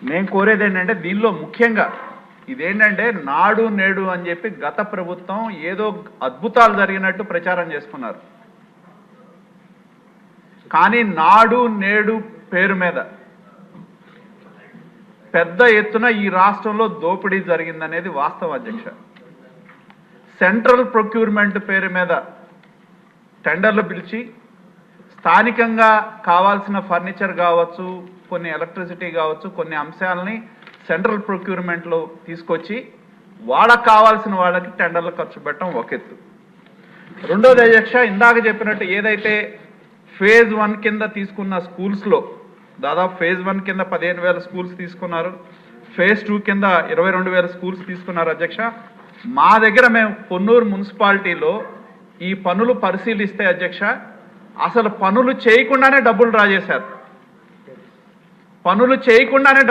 నేను కోరేది ఏంటంటే దీనిలో ముఖ్యంగా ఇదేంటంటే నాడు నేడు అని చెప్పి గత ప్రభుత్వం ఏదో అద్భుతాలు జరిగినట్టు ప్రచారం చేసుకున్నారు. కానీ నాడు నేడు పేరు మీద పెద్ద ఎత్తున ఈ రాష్ట్రంలో దోపిడీ జరిగిందనేది వాస్తవం అధ్యక్ష. సెంట్రల్ ప్రొక్యూర్మెంట్ పేరు మీద టెండర్లు పిలిచి స్థానికంగా కావాల్సిన ఫర్నిచర్ కావచ్చు, కొన్ని ఎలక్ట్రిసిటీ కావచ్చు, కొన్ని అంశాలని సెంట్రల్ ప్రొక్యూర్మెంట్లో తీసుకొచ్చి వాళ్ళకు కావాల్సిన వాళ్ళకి టెండర్లు ఖర్చు పెట్టడం ఒక ఎత్తు. రెండోది అధ్యక్ష, ఇందాక చెప్పినట్టు ఏదైతే ఫేజ్ 1 కింద తీసుకున్న స్కూల్స్లో దాదాపు ఫేజ్ 1 కింద 15,000 స్కూల్స్ తీసుకున్నారు, ఫేజ్ 2 కింద 22,000 స్కూల్స్ తీసుకున్నారు అధ్యక్ష. మా దగ్గర మేము పొన్నూరు మున్సిపాలిటీలో ఈ పనులు పరిశీలిస్తే అధ్యక్ష, అసలు పనులు చేయకుండానే డబ్బులు డ్రా చేశారు. పనులు చేయకుండానే